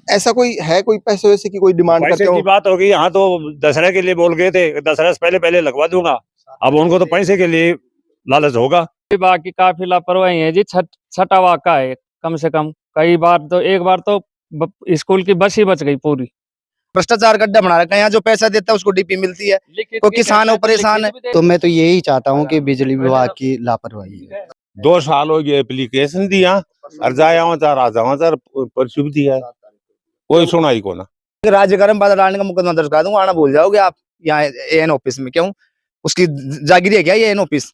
ऐसा कोई है, कोई पैसे वैसे की कोई डिमांड करते पैसे हो? की बात होगी यहाँ तो दशहरे के लिए बोल गए थे, दशहरा से पहले लगवा दूंगा। अब उनको तो पैसे के लिए लालच होगा। बाकी काफी लापरवाही है जी। छठा वाका है कम से कम। कई बार तो एक बार तो स्कूल की बस ही बच गई पूरी। भ्रष्टाचार गड्ढा बना रखा है। यहाँ जो पैसा देता है उसको डीपी मिलती है, तो किसान वो परेशान है। तो मैं तो यही चाहता हूँ कि बिजली विभाग की लापरवाही है। 2 साल हो गए एप्लीकेशन दिया और जाया परसुब दिया, कोई सुनाई को ना। राज्यकर्म बाधा डालने का मुकदमा दर्ज करा दूंगा, आना भूल जाओगे आप यहाँ एन ऑफिस में। क्यों? उसकी जागीरी है क्या ये एन ऑफिस?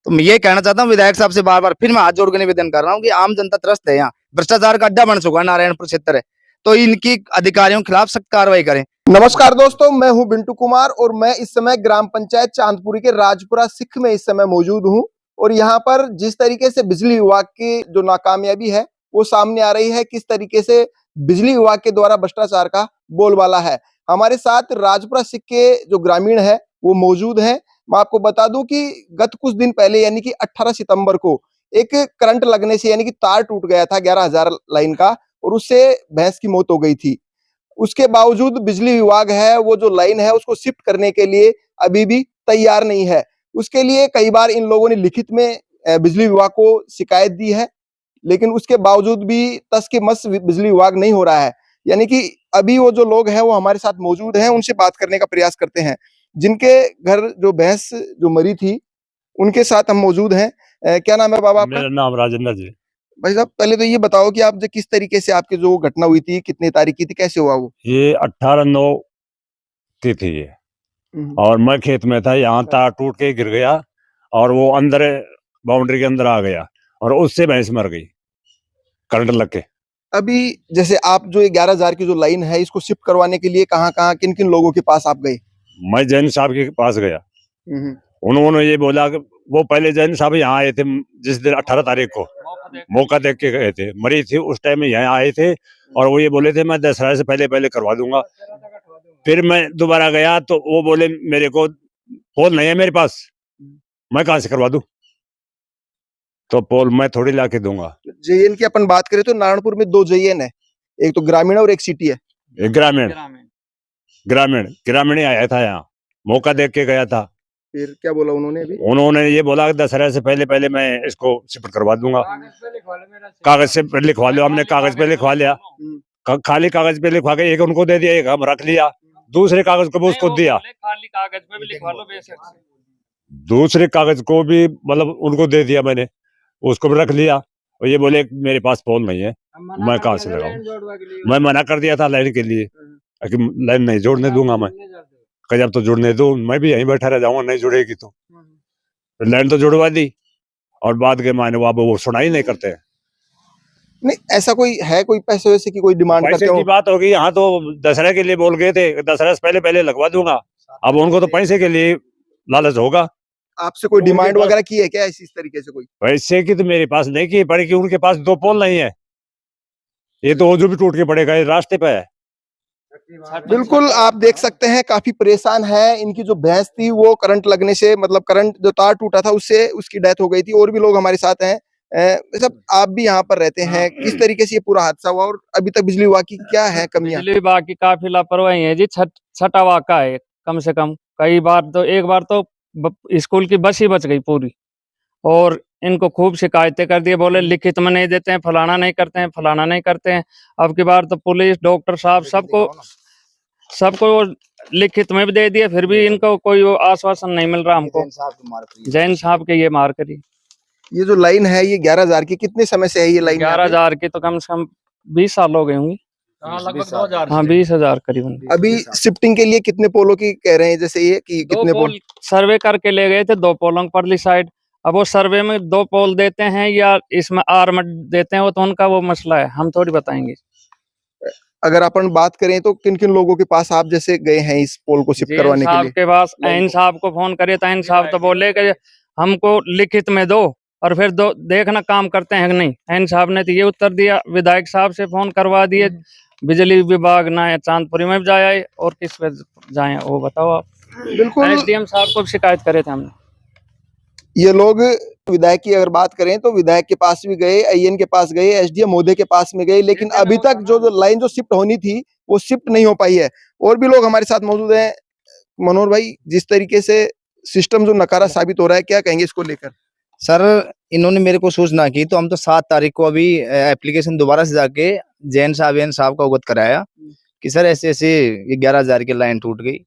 तो मैं ये कहना चाहता हूँ विधायक साहब से बार बार फिर मैं हाथ जोड़ के निवेदन कर रहा हूँ कि आम जनता त्रस्त है, यहाँ भ्रष्टाचार का अड्डा बन चुका है नारायणपुर क्षेत्र है, तो इनकी अधिकारियों के खिलाफ सख्त कार्रवाई करें। नमस्कार दोस्तों, मैं हूं बिंटू कुमार और मैं इस समय ग्राम पंचायत चांदपुरी के राजपुरा सिख में इस समय मौजूद हूं। और यहां पर जिस तरीके से बिजली विभाग की जो नाकामयाबी है वो सामने आ रही है, किस तरीके से बिजली विभाग के द्वारा भ्रष्टाचार का बोलबाला है। हमारे साथ राजपुरा सिख के जो ग्रामीण है वो मौजूद है। मैं आपको बता दूं कि गत कुछ दिन पहले यानी कि 18 सितंबर को एक करंट लगने से यानी कि तार टूट गया था 11,000 लाइन का, और उससे भैंस की मौत हो गई थी। उसके बावजूद बिजली विभाग है वो जो लाइन है उसको शिफ्ट करने के लिए अभी भी तैयार नहीं है। उसके लिए कई बार इन लोगों ने लिखित में बिजली विभाग को शिकायत दी है, लेकिन उसके बावजूद भी तस के मस बिजली विभाग नहीं हो रहा है। यानी कि अभी वो जो लोग हैं वो हमारे साथ मौजूद हैं, उनसे बात करने का प्रयास करते हैं। जिनके घर जो भैंस जो मरी थी उनके साथ हम मौजूद हैं। क्या नाम है बाबा आपका? मेरा नाम राजेंद्र जी। भाई साहब, पहले तो ये बताओ कि आप जो किस तरीके से आपकी जो घटना हुई थी, कितनी तारीख की थी, कैसे हुआ वो? ये 18/9 की थी ये, और मैं खेत में था, यहाँ तार टूट के गिर गया और वो अंदर बाउंड्री के अंदर आ गया और उससे भैंस मर गई करंट लग के। अभी जैसे आप जो 11,000 की जो लाइन है इसको शिफ्ट करवाने के लिए कहाँ किन किन लोगों के पास आप गए? मैं जैन साहब के पास गया। उन्होंने ये बोला कि वो पहले जैन साहब यहाँ आए थे जिस दिन 18 तारीख को, मौका देख के गए थे, मरी थी उस टाइम में यहाँ आए थे और वो ये बोले थे मैं दशहरा से पहले करवा दूंगा। फिर मैं दोबारा गया तो वो बोले मेरे को पोल नहीं है मेरे पास, मैं कहाँ से करवा दूं, तो पोल मैं थोड़ी ला के दूंगा। जेएन की अपन बात करें तो नारायणपुर में 2 जेएन है, एक तो ग्रामीण और एक सिटी है। एक ग्रामीण आया था यहाँ, मौका देख के गया था। फिर क्या बोला उन्होंने? अभी उन्होंने ये बोला कि दशहरा से पहले मैं इसको शिफ्ट करवा दूंगा। कागज से लिखवा लो, हमने कागज पे लिखवा लिया, खाली कागज पे लिखवा के एक उनको दे दिया, एक हम रख लिया, दूसरे कागज को भी उसको दिया, खाली कागज पे भी लिखवा लो बेशक। दूसरे कागज को भी मतलब उनको दे दिया मैंने, उसको भी रख लिया। और ये बोले मेरे पास पोल नहीं है, मैं कहाँ से लगाऊं। मैं मना कर दिया था लाइन के लिए कि लाइन नहीं जोड़ने दूंगा मैं, जब तो जुड़ने दो, मैं भी यहीं बैठा रह जाऊंगा, नहीं जुड़ेगी तो लाइन तो जुड़वा दी। और बाद के माने वो सुनाई नहीं करते हैं। नहीं, ऐसा कोई है, कोई पैसे वैसे की कोई डिमांड करते हो? पैसे की बात होगी यहाँ तो दशहरा के लिए बोल गए थे, दशहरा से पहले लगवा दूंगा। अब उनको तो पैसे के लिए लालच होगा। आपसे कोई डिमांड वगैरह की है क्या इस तरीके से? कोई पैसे की तो मेरे पास नहीं की पड़ी, कि उनके पास 2 पोल नहीं है, ये तो जो भी टूट के पड़ेगा, ये रास्ते पे है। बिल्कुल आप देख सकते हैं काफी परेशान है। इनकी जो भैंस थी वो करंट लगने से, मतलब करंट जो तार टूटा था उससे उसकी डेथ हो गई थी। और भी लोग हमारे साथ हैं। सब आप भी यहाँ पर रहते हैं, किस तरीके से ये पूरा हादसा हुआ और अभी तक बिजली विभाग की क्या है कमियां? बिजली विभाग की काफी लापरवाही है जी। छठा वाका है कम से कम। कई बार तो एक बार तो स्कूल की बस ही बच गई पूरी, और इनको खूब शिकायतें कर दिए, बोले लिखित में नहीं देते हैं, फलाना नहीं करते हैं, फलाना नहीं करते हैं। अब की बार तो पुलिस डॉक्टर साहब सबको लिखित में भी दे दिए, फिर भी इनको कोई आश्वासन नहीं मिल रहा हमको। जैन साहब के ये मार करी। ये जो लाइन है ये 11,000 की, कितने समय से है ये लाइन? 11,000 की तो कम से कम 20 साल हो गए होंगे। लगभग 2,000। हाँ 20,000 करीबन। अभी शिफ्टिंग के लिए कितने पोलों की कह रहे हैं? जैसे ये कि कितने पोल सर्वे करके ले गए थे, 2 पोलों परली साइड। अब वो सर्वे में 2 पोल देते हैं या इसमें आर्म देते हैं, वो तो उनका वो मसला है, हम थोड़ी बताएंगे। अगर अपन बात करें तो किन किन लोगों के पास आप जैसे गए हैं इस पोल को शिफ्ट करवाने के लिए? के पास ऐन साहब को फोन करे तो ऐन साहब तो बोले कि हमको लिखित में दो और फिर देखना काम करते हैं कि नहीं। ऐन साहब ने तो ये उत्तर दिया। विधायक साहब से फोन करवा दिए, बिजली विभाग ना चांदपुरी में जाए और किस पे जाए वो बताओ आप। बिल्कुल एसडीएम साहब को शिकायत करे थे हमने। ये लोग विधायक की अगर बात करें तो विधायक के पास भी गए, आईएन के पास गए, एसडीएम महोदय के पास में गए, लेकिन अभी तक जो लाइन जो शिफ्ट होनी थी वो शिफ्ट नहीं हो पाई है। और भी लोग हमारे साथ मौजूद हैं। मनोहर भाई, जिस तरीके से सिस्टम जो नकारा साबित हो रहा है, क्या कहेंगे इसको लेकर? सर इन्होंने मेरे को सूचना की तो हम तो 7 तारीख को अभी एप्लीकेशन दोबारा से जाके जैन साहब को अवगत कराया कि सर ऐसे ऐसे ये 11,000 की लाइन टूट गई,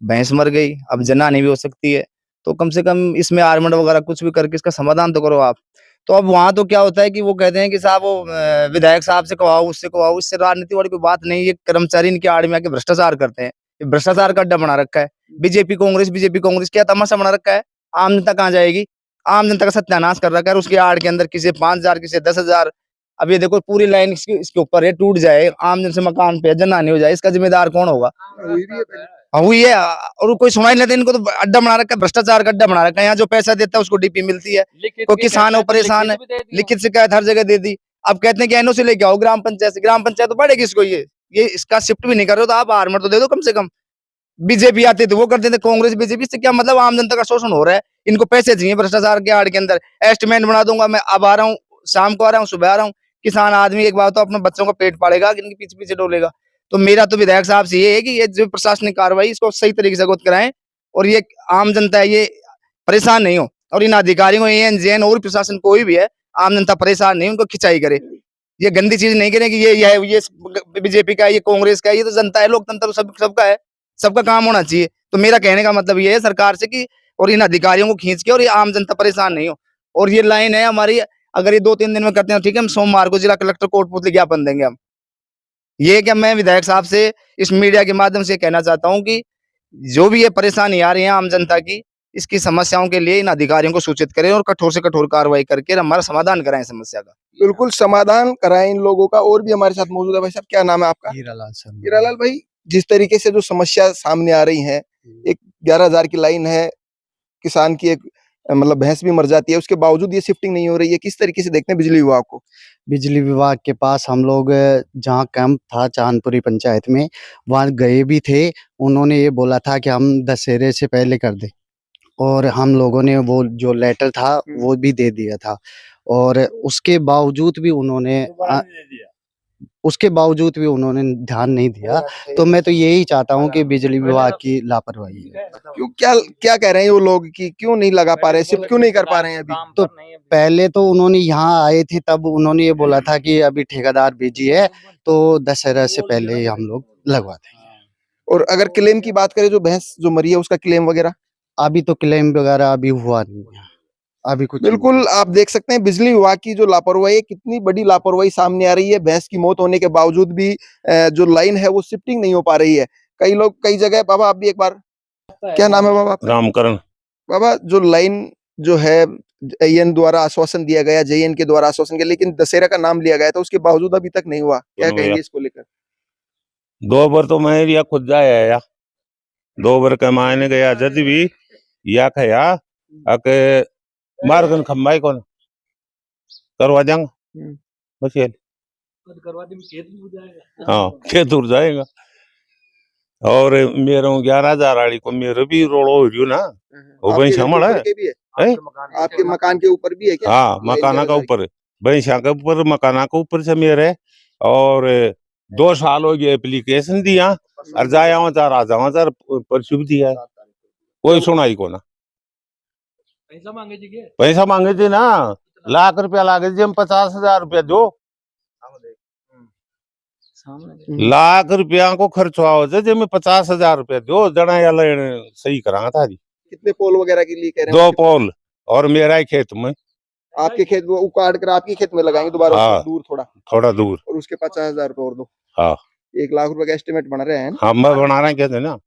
भैंस मर गई, अब जनानी भी हो सकती है, तो कम से कम इसमें आर्मेंट वगैरह कुछ भी करके इसका समाधान तो करो आप। तो अब वहां तो क्या होता है कि वो कहते हैं कि साहब वो विधायक साहब से कहवाओ, उससे कहवाओ, इससे राजनीति वाली कोई बात नहीं। ये कर्मचारी इनके आड़ में आके भ्रष्टाचार करते हैं, ये भ्रष्टाचार का अड्डा बना रखा है। बीजेपी कांग्रेस क्या तमाशा बना रखा है। आम जनता कहाँ जाएगी? आम जनता का सत्यानाश कर रखा है। उसके आड़ के अंदर किसी 5,000 किसी 10,000। अब ये देखो पूरी लाइन इसके ऊपर है, टूट जाए, आम जन से मकान पे जनानी हो जाए, इसका जिम्मेदार कौन होगा? हुई है। और कोई सुनाई नहीं देता। इनको तो अड्डा बना रखा है, भ्रष्टाचार का अड्डा बना रखा है। यहाँ जो पैसा देता है उसको डीपी मिलती है, कोई किसान हो परेशान है, लिखित शिकायत हर जगह दे दी। अब कहते हैं कि एनओसी लेके आओ ग्राम पंचायत से। ग्राम पंचायत तो बढ़ेगी इसको, ये इसका शिफ्ट भी नहीं कर रहे हो तो आप आर्मर तो दे दो कम से कम। बीजेपी आते तो वो कर देते, कांग्रेस बीजेपी से क्या मतलब? आम जनता का शोषण हो रहा है। इनको पैसे चाहिए भ्रष्टाचार के आड़ के अंदर। एस्टिमेट बना दूंगा मैं, अब आ रहा हूँ, शाम को आ रहा हूँ, सुबह आ रहा हूँ। किसान आदमी एक बार तो अपने बच्चों का पेट पालेगा कि इनके पीछे पीछे डोलेगा। तो मेरा तो विधायक साहब से ये है कि ये जो प्रशासनिक कार्रवाई इसको सही तरीके से अवगत कराएं और ये आम जनता है ये परेशान नहीं हो। और इन अधिकारियों एएन जेएन और प्रशासन कोई भी है, आम जनता परेशान नहीं, उनको खिंचाई करे। ये गंदी चीज नहीं करें कि ये बीजेपी का है, ये कांग्रेस का है। ये तो जनता है, लोकतंत्र सबका है, सबका काम होना चाहिए। तो मेरा कहने का मतलब ये है सरकार से कि और इन अधिकारियों को खींच के और ये आम जनता परेशान नहीं हो। और ये लाइन है हमारी, अगर ये 2-3 दिन में करते हैं ठीक है, हम सोमवार को जिला कलेक्टर को कोर्ट ज्ञापन देंगे हम। ये क्या मैं विधायक साहब से इस मीडिया के माध्यम से कहना चाहता हूं कि जो भी ये परेशानी आ रही है आम जनता की, इसकी समस्याओं के लिए इन अधिकारियों को सूचित करें और कठोर से कठोर कार्रवाई करके हमारा समाधान कराएं समस्या का। बिल्कुल समाधान कराएं इन लोगों का। और भी हमारे साथ मौजूद है। भाई साहब, क्या नाम है आपका? हीरालाल सर। हीरालाल भाई, जिस तरीके से जो समस्या सामने आ रही है, एक 11,000 की लाइन है, किसान की एक मतलब भैंस भी मर जाती है, उसके बावजूद ये शिफ्टिंग नहीं हो रही है। किस तरीके से देखते हैं बिजली विभाग को? बिजली विभाग के पास हम लोग जहाँ कैंप था चांदपुरी पंचायत में, वहाँ गए भी थे। उन्होंने ये बोला था कि हम दशहरे से पहले कर दें, और हम लोगों ने वो जो लेटर था वो भी दे दिया था। और उसके बावजूद भी उन्होंने ध्यान नहीं दिया। तो मैं तो यही चाहता हूँ कि बिजली विभाग की लापरवाही है। क्यों, क्या कह रहे हैं वो लोग कि क्यों नहीं लगा पा रहे, शिफ्ट क्यों नहीं कर पा रहे हैं अभी? तो पहले तो उन्होंने यहाँ आए थे, तब उन्होंने ये बोला था कि अभी ठेकेदार बिजी है, तो दशहरा से पहले ही हम लोग लगवा देंगे। और अगर क्लेम की बात करें, जो भैंस जो मरी है उसका क्लेम वगैरह? अभी तो क्लेम वगैरह अभी हुआ नहीं है, अभी कुछ बिल्कुल आप देख सकते हैं बिजली विभाग की जो लापरवाही है, कितनी बड़ी लापरवाही सामने आ रही है। भैंस की मौत होने के बावजूद भी जो लाइन है वो शिफ्टिंग नहीं हो पा रही है। कई लोग कई जगह, बाबा आप भी एक बार, क्या नाम है बाबा? रामकरण। बाबा, जो लाइन जो है एएन द्वारा आश्वासन दिया गया, जेएन के द्वारा आश्वासन दिया, लेकिन दशहरा का नाम लिया गया था, उसके बावजूद अभी तक नहीं हुआ। क्या कहेंगे इसको लेकर? 2 बार तो मैं या खुद जाया 2 बार कमाने गया जद भी या खया आके मार्गन खम्बाई कौन करवा जाऊंगा बस ये करवा दी, खेत भी जाएगा। हाँ, खेत उड़ जाएगा। और मेरे 11,000 आड़ी को मेरे भी रोड़ो हो रही ना, वो वही शामिल है। आपके मकान के ऊपर भी है क्या? हाँ, मकाना का ऊपर, वही के ऊपर, मकाना के ऊपर से मेरे। और 2 साल हो गए एप्लीकेशन दिया और जाया आ जावा परसों भी दिया, कोई सुनाई को ना। पैसा मांगे थे ना, लाख रुपया लागे थे, हम 50,000 रुपया दो। लाख रुपया को खर्च हुआ जब मैं 50,000 रुपया दो जना या सही करा था जी। कितने पोल वगैरह के लिए कह रहे हैं? 2 पोल और मेरा ही खेत में। आपके खेत वो उकाड़ कर आपके खेत में लगाएंगे दोबारा? हाँ, दूर थोड़ा दूर। और उसके 50,000 रुपए और दो। हाँ, 1 लाख रुपए का एस्टिमेट बना रहे हैं। हाँ, मैं बना रहे कहते ना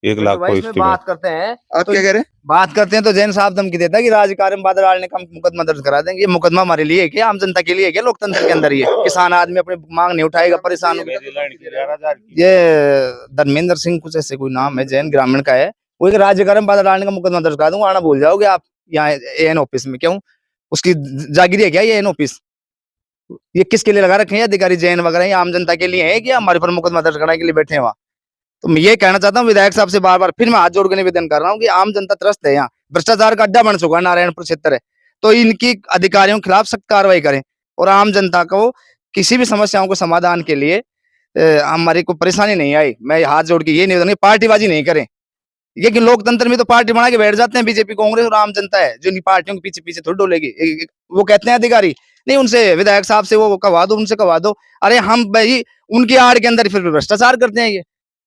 1 लाख को इसमें बात करते हैं। आप क्या कह रहे हैं? बात करते हैं तो जैन साहब धमकी देता है कि राजकार्य में बाधा डालने का मुकदमा दर्ज करा देंगे। ये मुकदमा हमारे लिए है क्या? आम जनता के लिए है क्या? लोकतंत्र के अंदर ये किसान आदमी अपनी मांग नहीं उठाएगा, परेशान होगा। ये धर्मेंद्र सिंह कुछ ऐसे कोई नाम है, जैन ग्रामीण का है। वो एक राजकार्य में बाधा डालने का मुकदमा दर्ज करा दूंगा, आना भूल जाओगे आप यहाँ एएन ऑफिस में। क्यों? उसकी जागीरी है क्या ये एएन ऑफिस? ये किसके लिए लगा रखे हैं अधिकारी? जैन वगैरह आम जनता के लिए है कि हमारे पर मुकदमा दर्ज कराने के लिए बैठे हैं वहाँ? तो मैं ये कहना चाहता हूँ विधायक साहब से बार बार फिर मैं हाथ जोड़ के निवेदन कर रहा हूँ कि आम जनता त्रस्त है, यहाँ भ्रष्टाचार का अड्डा बन चुका है, नारायणपुर क्षेत्र है। तो इनकी अधिकारियों के खिलाफ सख्त कार्रवाई करें और आम जनता को किसी भी समस्याओं को समाधान के लिए हमारी कोई परेशानी नहीं आई। मैं हाथ जोड़ के ये निवेदन है, पार्टीबाजी नहीं करें। ये कि लोकतंत्र में तो पार्टी बना के बैठ जाते हैं बीजेपी कांग्रेस, और आम जनता है जो इन पार्टियों के पीछे पीछे थोड़ी डोलेगी। वो कहते हैं अधिकारी, नहीं उनसे विधायक साहब से वो करवा दो, उनसे करवा दो। अरे हम भाई उनकी आड़ के अंदर फिर भ्रष्टाचार करते हैं ये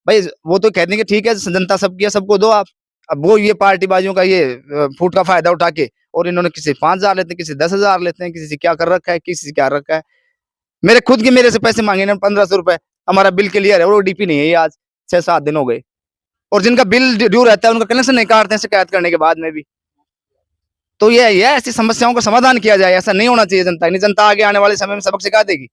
भाई। वो तो कहते हैं कि ठीक है जनता सबकी है, सबको दो आप। अब वो ये पार्टीबाजियों का ये फूट का फायदा उठा के, और इन्होंने किसी 5,000 लेते हैं, किसी 10,000 लेते हैं, किसी से क्या कर रखा है, किसी से क्या रखा है। मेरे खुद के मेरे से पैसे मांगे ना 1,500 रुपए, हमारा बिल क्लियर है और ओडीपी नहीं है, ये आज 6-7 दिन हो गए। और जिनका बिल ड्यू रहता है उनका कनेक्शन नहीं काटते हैं शिकायत करने के बाद में भी। तो ये ऐसी समस्याओं का समाधान किया जाए, ऐसा नहीं होना चाहिए। जनता नहीं, जनता आगे आने वाले समय में सबक सिखा देगी।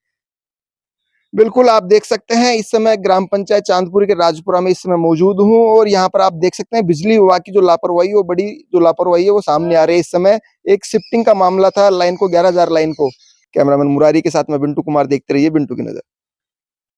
बिल्कुल, आप देख सकते हैं इस समय ग्राम पंचायत चांदपुरी के राजपुरा में इस समय मौजूद हूं, और यहाँ पर आप देख सकते हैं बिजली विभाग की जो लापरवाही, वो बड़ी जो लापरवाही है वो सामने आ रही है। इस समय एक शिफ्टिंग का मामला था लाइन को, 11,000 लाइन को। कैमरामैन मुरारी के साथ में बिंटू कुमार, देखते रहिए बिंटू की नजर।